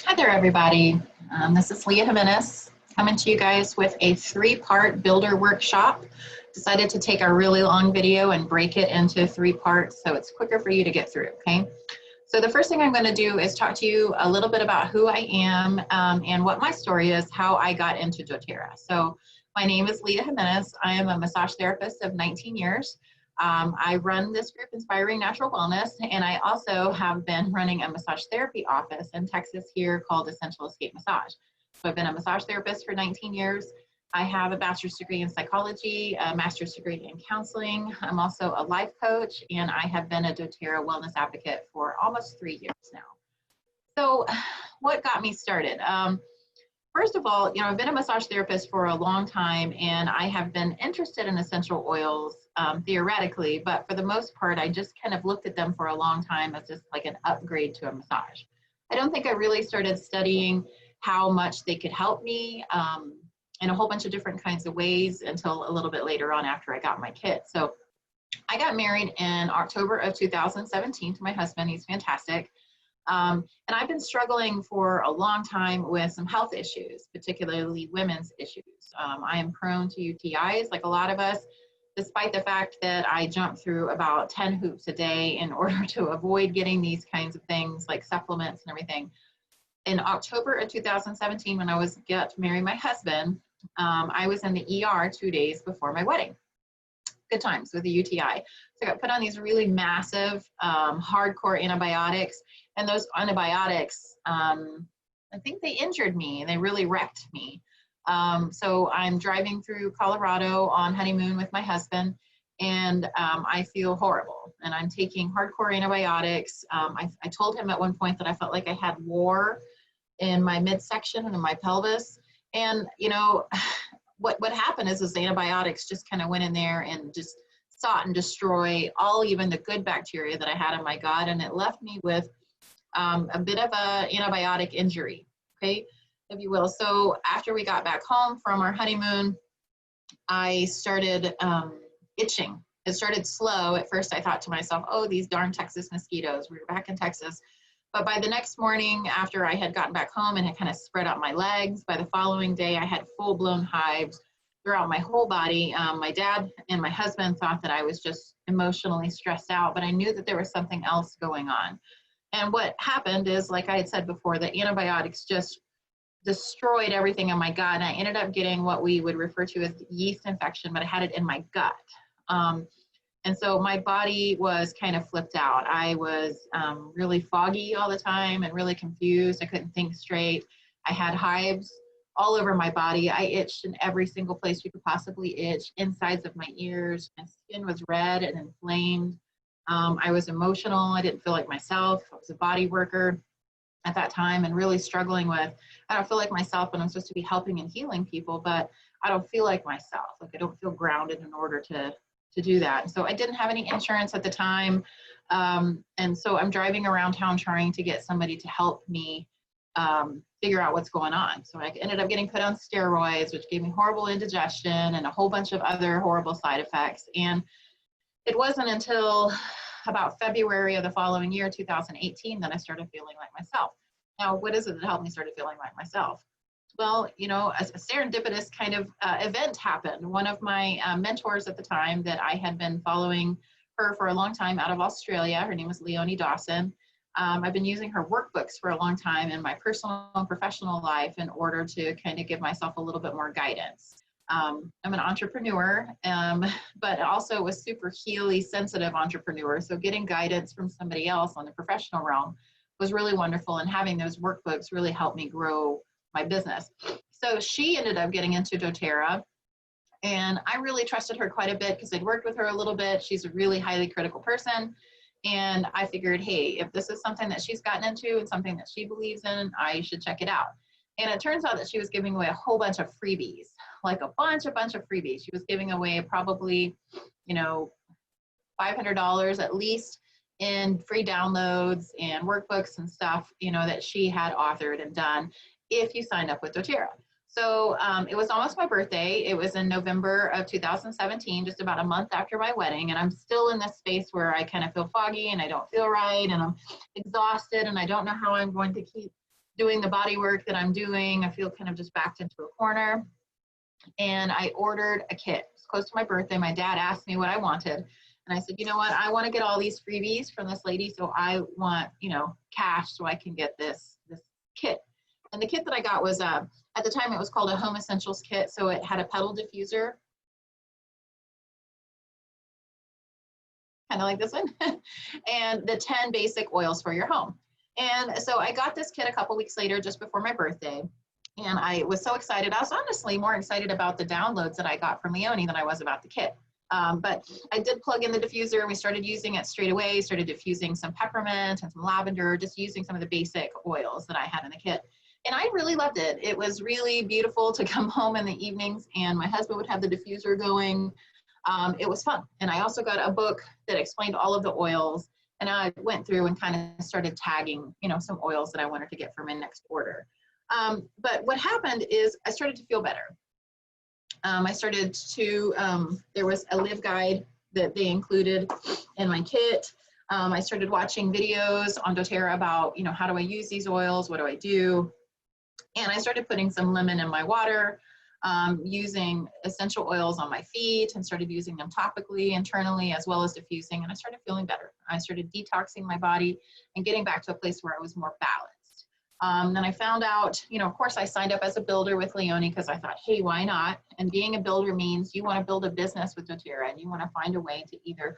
Hi there, everybody. This is Leah Jimenez coming to you guys with a three-part builder workshop. Decided to take a really long video and break it into three parts so it's quicker for you to get through, okay? So the first thing I'm going to do is talk to you a little bit about who I am and what my story is, how I got into doTERRA. So my name is Leah Jimenez. I am a massage therapist of 19 years. I run this group, Inspiring Natural Wellness, and I also have been running a massage therapy office in Texas here called Essential Escape Massage. So I've been a massage therapist for 19 years. I have a bachelor's degree in psychology, a master's degree in counseling. I'm also a life coach, and I have been a doTERRA wellness advocate for almost 3 years now. So what got me started? First of all, I've been a massage therapist for a long time, and I have been interested in essential oils theoretically, but for the most part, I just kind of looked at them for a long time as just like an upgrade to a massage. I don't think I really started studying how much they could help me in a whole bunch of different kinds of ways until a little bit later on after I got my kids. So I got married in October of 2017 to my husband. He's fantastic. And I've been struggling for a long time with some health issues, particularly women's issues. I am prone to UTIs like a lot of us, despite the fact that I jump through about 10 hoops a day in order to avoid getting these kinds of things like supplements and everything. In October of 2017, when I was to marry my husband, I was in the ER 2 days before my wedding. Good times with the UTI. So I got put on these really massive, hardcore antibiotics, and those antibiotics, I think they injured me. They really wrecked me. So I'm driving through Colorado on honeymoon with my husband, and I feel horrible. And I'm taking hardcore antibiotics. I told him at one point that I felt like I had war in my midsection and in my pelvis. And, what happened is those antibiotics just kind of went in there and just sought and destroy even the good bacteria that I had in my gut. And it left me with a bit of a antibiotic injury, okay, if you will. So after we got back home from our honeymoon, I started itching. It started slow. At first I thought to myself, oh, these darn Texas mosquitoes. We were back in Texas. But by the next morning, after I had gotten back home and had kind of spread out my legs, by the following day, I had full-blown hives throughout my whole body. My dad and my husband thought that I was just emotionally stressed out, but I knew that there was something else going on. And what happened is, like I had said before, the antibiotics just destroyed everything in my gut. And I ended up getting what we would refer to as yeast infection, but I had it in my gut. And so my body was kind of flipped out. I was really foggy all the time and really confused. I couldn't think straight. I had hives all over my body. I itched in every single place you could possibly itch, insides of my ears. My skin was red and inflamed. I was emotional. I didn't feel like myself. I was a body worker at that time and really struggling with, I don't feel like myself when I'm supposed to be helping and healing people, but I don't feel like myself. Like I don't feel grounded in order to do that. So I didn't have any insurance at the time. And so I'm driving around town trying to get somebody to help me figure out what's going on. So I ended up getting put on steroids, which gave me horrible indigestion and a whole bunch of other horrible side effects. And it wasn't until about February of the following year, 2018, that I started feeling like myself. Now, what is it that helped me start feeling like myself? Well, a serendipitous kind of event happened. One of my mentors at the time that I had been following her for a long time out of Australia, her name was Leonie Dawson. I've been using her workbooks for a long time in my personal and professional life in order to kind of give myself a little bit more guidance. I'm an entrepreneur, but also a super healy, sensitive entrepreneur. So getting guidance from somebody else on the professional realm was really wonderful. And having those workbooks really helped me grow my business. So she ended up getting into doTERRA, and I really trusted her quite a bit because I'd worked with her a little bit. She's a really highly critical person. And I figured, hey, if this is something that she's gotten into and something that she believes in, I should check it out. And it turns out that she was giving away a whole bunch of freebies, like a bunch of freebies. She was giving away probably, $500 at least in free downloads and workbooks and stuff, that she had authored and done if you signed up with doTERRA. So it was almost my birthday. It was in November of 2017, just about a month after my wedding. And I'm still in this space where I kind of feel foggy and I don't feel right and I'm exhausted and I don't know how I'm going to keep doing the body work that I'm doing. I feel kind of just backed into a corner. And I ordered a kit. It's close to my birthday. My dad asked me what I wanted. And I said, you know what? I want to get all these freebies from this lady. So I want, you know, cash so I can get this kit. And the kit that I got was, at the time it was called a home essentials kit. So it had a pedal diffuser, kind of like this one, and the 10 basic oils for your home. And so I got this kit a couple weeks later, just before my birthday. And I was so excited. I was honestly more excited about the downloads that I got from Leonie than I was about the kit. But I did plug in the diffuser and we started using it straight away, started diffusing some peppermint and some lavender, just using some of the basic oils that I had in the kit. And I really loved it. It was really beautiful to come home in the evenings and my husband would have the diffuser going. It was fun. And I also got a book that explained all of the oils. And I went through and kind of started tagging, you know, some oils that I wanted to get for my next order. But what happened is I started to feel better. I started to, there was a live guide that they included in my kit. I started watching videos on doTERRA about, you know, how do I use these oils? What do I do? And I started putting some lemon in my water, using essential oils on my feet and started using them topically, internally, as well as diffusing. And I started feeling better. I started detoxing my body and getting back to a place where I was more balanced. Then I found out, you know, of course I signed up as a builder with Leonie because I thought, hey, why not? And being a builder means you want to build a business with doTERRA and you want to find a way to either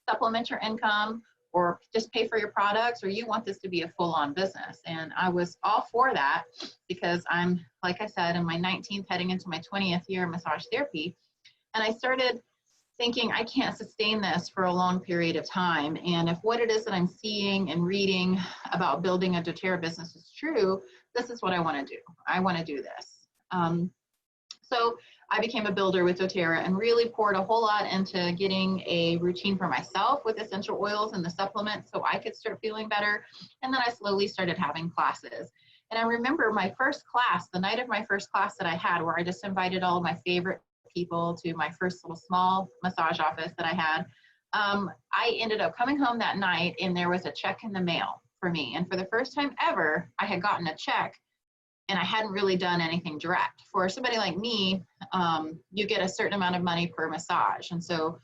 supplement your income or just pay for your products, or you want this to be a full-on business. And I was all for that because I'm, like I said, in my 19th, heading into my 20th year of massage therapy. And I started thinking I can't sustain this for a long period of time. And if what it is that I'm seeing and reading about building a doTERRA business is true, this is what I want to do. I want to do this. So I became a builder with doTERRA and really poured a whole lot into getting a routine for myself with essential oils and the supplements so I could start feeling better. And then I slowly started having classes. And I remember my first class, the night of my first class that I had, where I just invited all of my favorite people to my first little small massage office that I had. I ended up coming home that night and there was a check in the mail for me. And for the first time ever, I had gotten a check and I hadn't really done anything direct. For somebody like me, you get a certain amount of money per massage. And so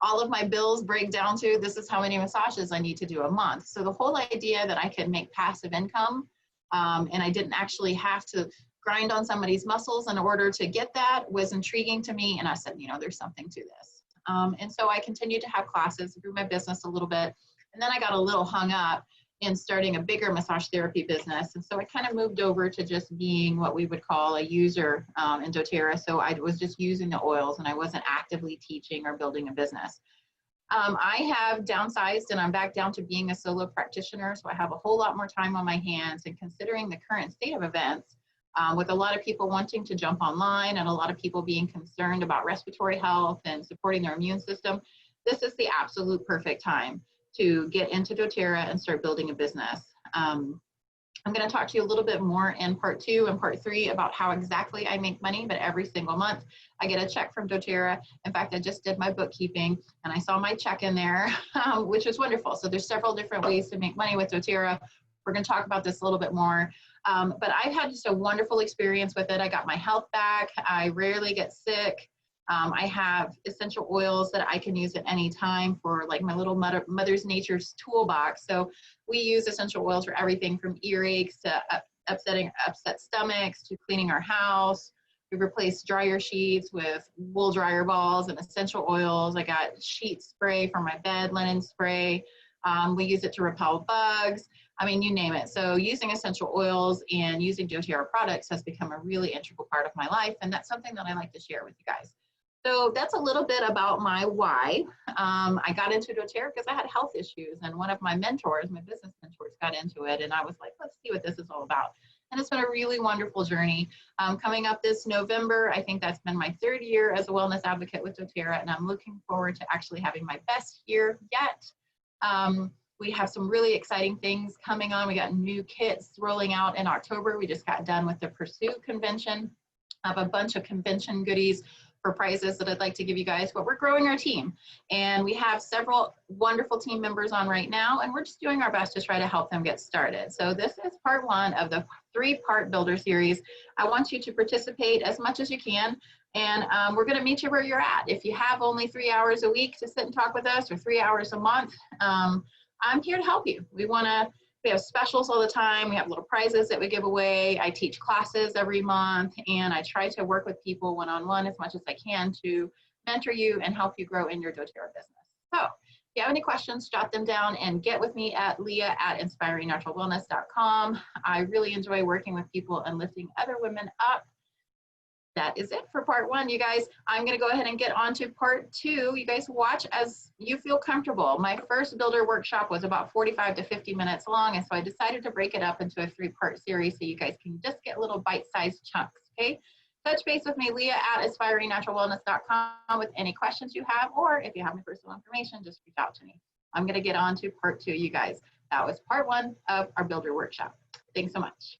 all of my bills break down to, this is how many massages I need to do a month. So the whole idea that I could make passive income and I didn't actually have to grind on somebody's muscles in order to get that was intriguing to me. And I said, you know, there's something to this. And so I continued to have classes, grew my business a little bit. And then I got a little hung up in starting a bigger massage therapy business. And so I kind of moved over to just being what we would call a user in doTERRA. So I was just using the oils and I wasn't actively teaching or building a business. I have downsized and I'm back down to being a solo practitioner. So I have a whole lot more time on my hands, and considering the current state of events, with a lot of people wanting to jump online and a lot of people being concerned about respiratory health and supporting their immune system, this is the absolute perfect time to get into doTERRA and start building a business. I'm going to talk to you a little bit more in part 2 and part 3 about how exactly I make money, but every single month I get a check from doTERRA. In fact, I just did my bookkeeping and I saw my check in there, which is wonderful. So there's several different ways to make money with doTERRA. We're going to talk about this a little bit more. But I've had just a wonderful experience with it. I got my health back. I rarely get sick. I have essential oils that I can use at any time for like my little Mother's Nature's toolbox. So we use essential oils for everything from earaches to upset stomachs to cleaning our house. We replaced dryer sheets with wool dryer balls and essential oils. I got sheet spray for my bed, linen spray. We use it to repel bugs. I mean, you name it. So using essential oils and using doTERRA products has become a really integral part of my life. And that's something that I like to share with you guys. So that's a little bit about my why. I got into doTERRA because I had health issues, and one of my mentors, my business mentors, got into it, and I was like, let's see what this is all about. And it's been a really wonderful journey. Coming up this November, I think that's been my 3rd year as a wellness advocate with doTERRA, and I'm looking forward to actually having my best year yet. We have some really exciting things coming on. We got new kits rolling out in October. We just got done with the Pursue convention. I have a bunch of convention goodies for prizes that I'd like to give you guys, but we're growing our team. And we have several wonderful team members on right now, and we're just doing our best to try to help them get started. So this is part 1 of the 3-part builder series. I want you to participate as much as you can, and we're going to meet you where you're at. If you have only 3 hours a week to sit and talk with us, or 3 hours a month, I'm here to help you. We have specials all the time. We have little prizes that we give away. I teach classes every month, and I try to work with people one-on-one as much as I can to mentor you and help you grow in your doTERRA business. So if you have any questions, jot them down and get with me at leah@inspiringnaturalwellness.com. I really enjoy working with people and lifting other women up. That is it for part 1, you guys. I'm going to go ahead and get on to part 2. You guys watch as you feel comfortable. My first builder workshop was about 45 to 50 minutes long, and so I decided to break it up into a 3-part series so you guys can just get little bite-sized chunks, okay? Touch base with me, leah@inspiringnaturalwellness.com, with any questions you have, or if you have my personal information, just reach out to me. I'm going to get on to part 2, you guys. That was part 1 of our builder workshop. Thanks so much.